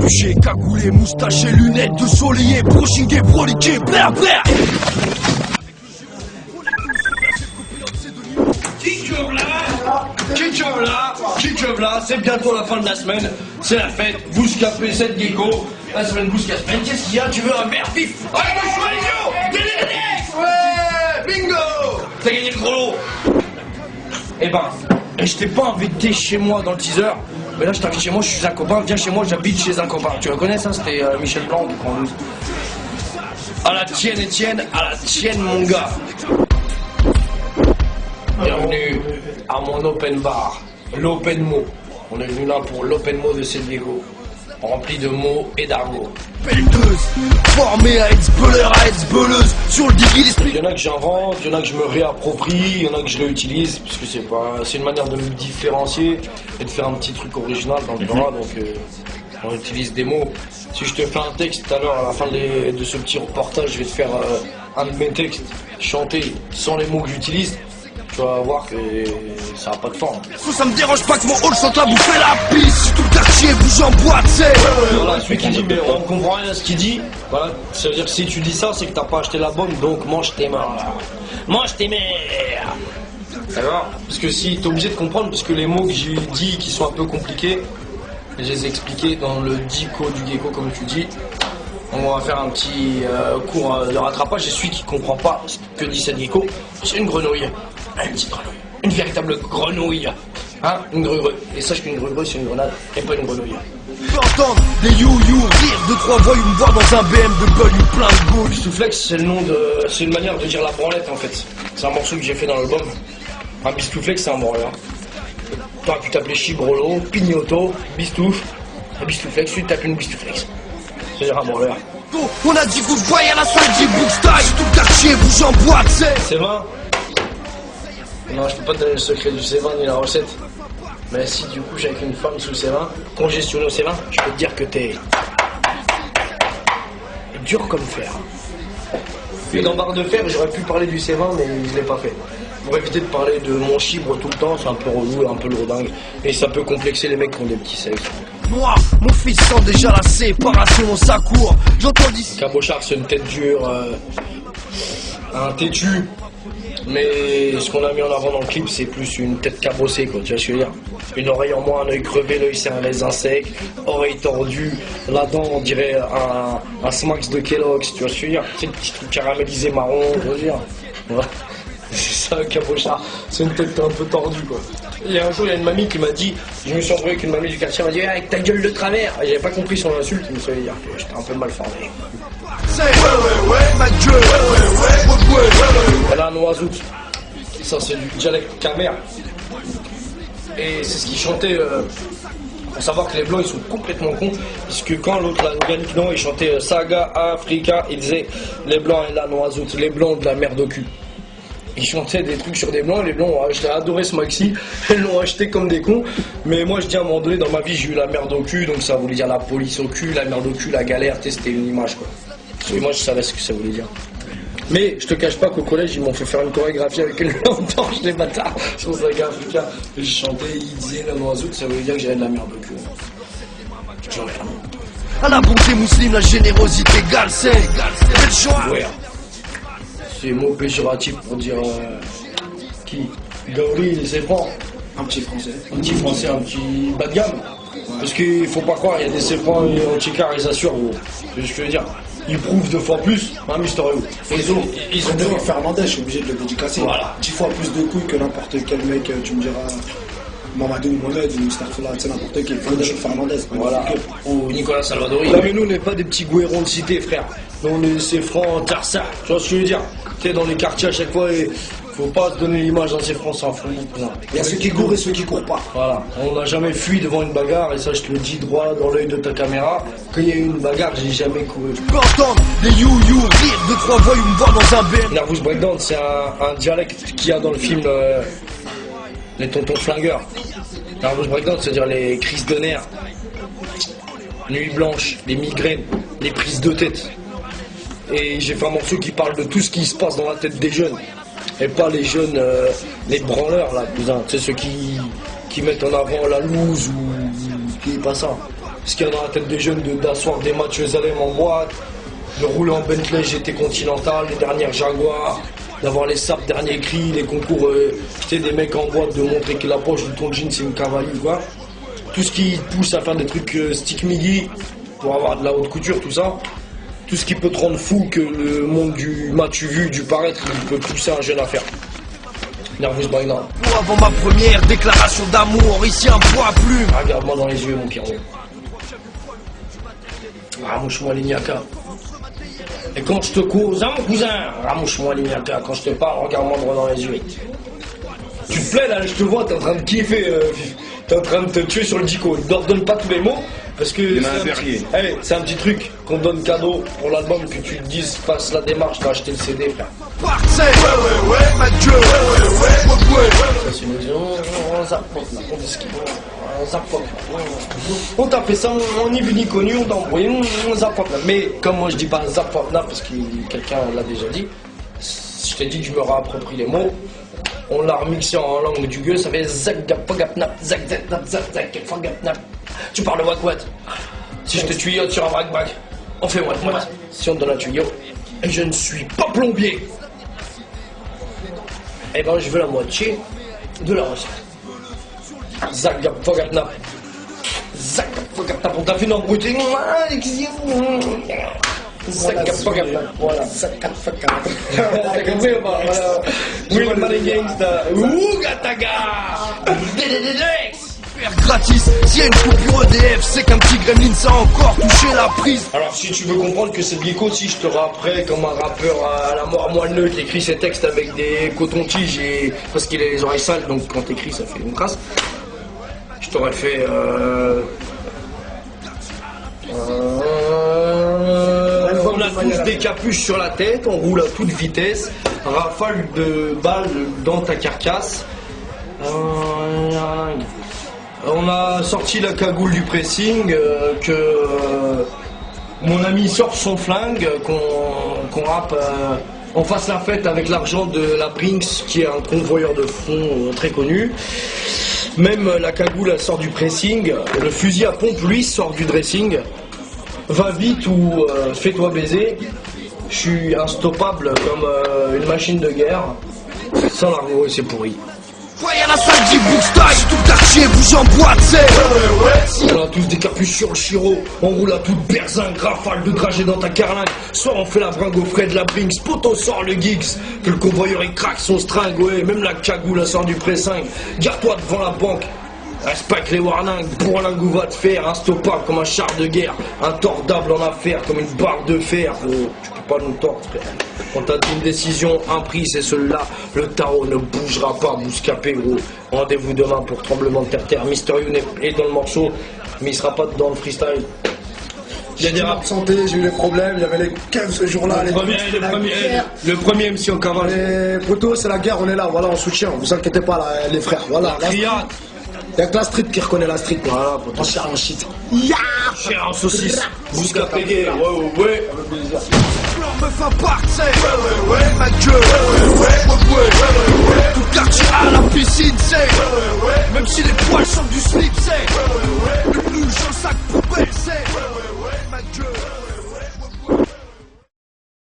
capuché, cagoulé, moustaché, lunettes de soleil, brochingué, broliqué, blair, blair. Qui que là, c'est bientôt la fin de la semaine, c'est la fête, vous capez cette gecko, la semaine vous semaine, qu'est-ce qu'il y a, tu veux un verre vif? Ouais, moi je suis idiot. Ouais, bingo. T'as gagné le gros lot. Eh ben, je t'ai pas invité chez moi dans le teaser, mais là je t'invite chez moi, je suis un copain, viens chez moi, j'habite chez un copain. Tu le connais ça, c'était Michel Blanc qui prend nous. À la tienne Étienne, à la tienne mon gars. Bienvenue à mon open bar, l'open mot. On est venu là pour l'open mot de Diego, rempli de mots et d'argots. Pelleteuse, formée à ex-beuleur, à ex-beuleuse, sur le diggy l'esprit. Il y en a que j'invente, il y en a que je me réapproprie, il y en a que je réutilise, parce que c'est une manière de me différencier et de faire un petit truc original dans le drama, donc on utilise des mots. Si je te fais un texte tout à l'heure, à la fin de ce petit reportage, je vais te faire un de mes textes chanté sans les mots que j'utilise. Tu vas voir que ça n'a pas de forme. Ça me dérange pas que mon hall sente la bouffer la pisse. Si tout le quartier bouge en boîte, c'est. Voilà, celui qui dit mais on comprend rien à ce qu'il dit, voilà, ça veut dire que si tu dis ça, c'est que t'as pas acheté l'album, donc mange tes mains. Mange tes mères. D'accord? Parce que si t'es obligé de comprendre, parce que les mots que j'ai dit qui sont un peu compliqués, je les ai expliqués dans le dico du gecko comme tu dis. On va faire un petit cours de rattrapage et celui qui comprend pas ce que dit cette gecko, c'est une grenouille. Une petite grenouille. Une véritable grenouille. Hein? Une grue. Et sache qu'une grue, c'est une grenade et pas une grenouille. Tu peux entendre des you-you, rire de trois voix, une voix dans un BM de gueule, une plein de gauche. Bistouflex, c'est le nom de. C'est une manière de dire la branlette en fait. C'est un morceau que j'ai fait dans l'album. Un bistouflex, c'est un branleur. T'aurais pu t'appeler Chibrolo, Pignoto, Bistouf. Un bistouflex, tu tapes une bistouflex. C'est-à-dire un branleur. On a dit goodbye à la salle J-Book Style. Tout le quartier bouge en boîte, c'est. C20. Non, je peux pas te donner le secret du C20 ni la recette. Mais si du coup j'ai avec une femme sous le C20, congestionné au C20, je peux te dire que t'es dur comme fer. Et dans barre de fer, j'aurais pu parler du C20, mais je l'ai pas fait. Pour éviter de parler de mon chibre tout le temps, c'est un peu relou et un peu lourdingue. Et ça peut complexer les mecs qui ont des petits secs. Moi, mon fils sent déjà la séparation, ça court. J'entends d'ici. Cabochard, c'est une tête dure, un têtu. Mais ce qu'on a mis en avant dans le clip, c'est plus une tête cabossée, quoi. Tu vois ce que je veux dire? Une oreille en moins, un œil crevé, l'œil c'est un raisin sec, oreille tordue, la dent on dirait un Smax de Kellogg's, tu vois ce que je veux dire? C'est un petit truc caramélisé marron, tu veux dire? Voilà. C'est ça, cabochard. C'est une tête un peu tordue, quoi. Il y a un jour, il y a une mamie qui m'a dit, je me suis embrouillé avec une mamie du quartier, elle m'a dit, avec ta gueule de travers. Et j'avais pas compris son insulte, mais ça veut dire que j'étais un peu mal formé. Elle a un oiseau. Ça, c'est du dialecte camère. Et c'est ce qu'il chantait. Faut savoir que les blancs ils sont complètement cons, puisque quand l'autre, l'organique non, il chantait Saga Africa, il disait les blancs et la noiseau, les blancs de la merde au cul. Ils chantaient des trucs sur des blancs, les blancs ont adoré ce maxi, ils l'ont acheté comme des cons. Mais moi je dis à un moment donné dans ma vie j'ai eu la merde au cul, donc ça voulait dire la police au cul, la merde au cul, la galère, c'était une image quoi. Et moi je savais ce que ça voulait dire. Mais je te cache pas qu'au collège ils m'ont fait faire une chorégraphie avec une lampe torche, les bâtards, sur Saga Africa. Je chantais, ils disaient la noiseau, ça voulait dire que j'avais de la merde au cul. J'en ai rien. À la bonté musulmane, la générosité égale, c'est. Quelle joie! Ouais. C'est mot péjoratif pour dire qui? Gauri, c'est franc. Un petit français. Un petit français, un petit bas de gamme. Parce qu'il faut pas croire, il y a des séfrans anti-car, ils assurent, gros. C'est ce que je veux dire. Ils prouvent 2 fois plus, hein, Mister Rio. Ils ont Derrick Fernandez, je suis obligé de le dédicacer. Voilà. 10 fois plus de couilles que n'importe quel mec, tu me diras. Mamadou Mohamed ou Starfla, tu sais, n'importe qui. Derrick Fernandez. Voilà. Ou Nicolas Salvadori. Non, mais nous, on n'est pas des petits gouérons de cité, frère. Nous, on est ces francs tarsa. Tu vois ce que je veux dire? Tu sais, dans les quartiers à chaque fois, et faut pas se donner l'image dans ces francs sans fond. Il y a ceux qui courent et ceux qui courent pas. Voilà. On n'a jamais fui devant une bagarre, et ça, je te le dis droit dans l'œil de ta caméra. Quand il y a eu une bagarre, j'ai jamais couru. Tu peux entendre des you-you, rire de trois voix, une voix dans un BM. Nervous Breakdown, c'est un dialecte qu'il y a dans le film Les Tontons Flingueurs. Nervous Breakdown, c'est-à-dire les crises de nerfs, nuit blanche, les migraines, les prises de tête. Et j'ai fait un morceau qui parle de tout ce qui se passe dans la tête des jeunes. Et pas les jeunes, les branleurs là, cousin. C'est ceux qui mettent en avant la loose ou qui est pas ça. ce qu'il y a dans la tête des jeunes d'asseoir des matchs Zalem en boîte, de rouler en Bentley GT Continental, les dernières Jaguars, d'avoir les sapes derniers cris, les concours, des mecs en boîte, de montrer que la poche de ton jean c'est une cavalier, quoi. Tout ce qui pousse à faire des trucs stick miggy pour avoir de la haute couture, tout ça. Tout ce qui peut te rendre fou que le monde du match vu, du paraître, il peut pousser un jeune à faire. Nervous by now. Avant ma première déclaration d'amour, ici un poids plume. Regarde-moi dans les yeux, mon Pierrot. Ramouche-moi l'ignaca. Et quand je te cause, hein, mon cousin, ramouche-moi l'ignaca. Quand je te parle, regarde-moi droit dans les yeux. Tu te plais là, je te vois, t'es en train de kiffer. T'es en train de te tuer sur le dico. Ne leur donne pas tous les mots. Parce que c'est un petit truc qu'on donne cadeau pour l'album, que tu te dises, fasse la démarche, t'as acheté le CD, frère. Ça c'est une maison, on zapote là, on zapote là. On t'a fait ça, on n'y vu ni connu, on t'a envoyé, on zapote là. Mais comme moi je dis pas zapote là, parce que quelqu'un l'a déjà dit, je t'ai dit que je me réapproprie les mots. On l'a remixé en langue du gueule, ça fait zagapagapnap, zagapagapnap. Tu parles wakwat. Si je te tuyau sur un braque-braque, on fait wakwat. Si on te donne un tuyau, et je ne suis pas plombier, eh ben je veux la moitié de la recette. Zagapagapnap. Zagapagapnap. On t'a fait une embrouille. Voilà, t'as compris ou pas? Oui, on a les gangsters. Ouh, Gataga! Gratis, s'il y a une coupure EDF, c'est qu'un petit gremlin ça a encore touché la prise. Alors si tu veux comprendre que c'est Gecko, si je te rapperai comme un rappeur à la mort moelleux qui écrit ses textes avec des cotons-tiges et parce qu'il a les oreilles sales, donc quand t'écris ça fait une trace. Je t'aurais fait on a tous des capuches sur la tête, on roule à toute vitesse, rafale de balles dans ta carcasse. On a sorti la cagoule du pressing, mon ami sort son flingue, qu'on rappe, on fasse la fête avec l'argent de la Brinks, qui est un convoyeur de fond très connu. Même la cagoule elle sort du pressing, le fusil à pompe lui sort du dressing. Va vite ou fais-toi baiser, je suis instoppable comme une machine de guerre, sans l'argot et c'est pourri. Ouais, y'a la salle qui bouge taille, tout le quartier bouge en boîte, c'est. On a tous des capuches sur le chiro, on roule à toute berzingue, rafale de dragée dans ta carlingue. Soit on fait la bringue au frais de la Brinks, poteau sort le gigs, que le convoyeur il craque son string, ouais, même la cagoule elle sort du pressing. Garde-toi devant la banque, respecte les warnings, bourlingue va te faire, instoppable comme un char de guerre, intordable en affaires comme une barre de fer. Oh, tu peux pas nous tordre, frère. Quand t'as dit une décision, un prix c'est celui-là, le tarot ne bougera pas, Bouscapé gros. Rendez-vous demain pour Tremblement de Terre. Mister You est dans le morceau, mais il sera pas dans le freestyle. Il y a des rap santé, j'ai eu des problèmes, il y avait les keufs ce jour-là. Le premier MC en cavale. Les potos, c'est la guerre, on est là, voilà, on soutient, vous inquiétez pas, là, les frères, voilà. Il y a que la street qui reconnaît la street, voilà, en chair en shit. Cher en saucisse, Bouscapé gay, ouais. Me fait partir, ma gueule, tout le quartier à la piscine, c'est. Même si les poils sortent du slip, c'est. Le louche dans le sac poubelle, c'est.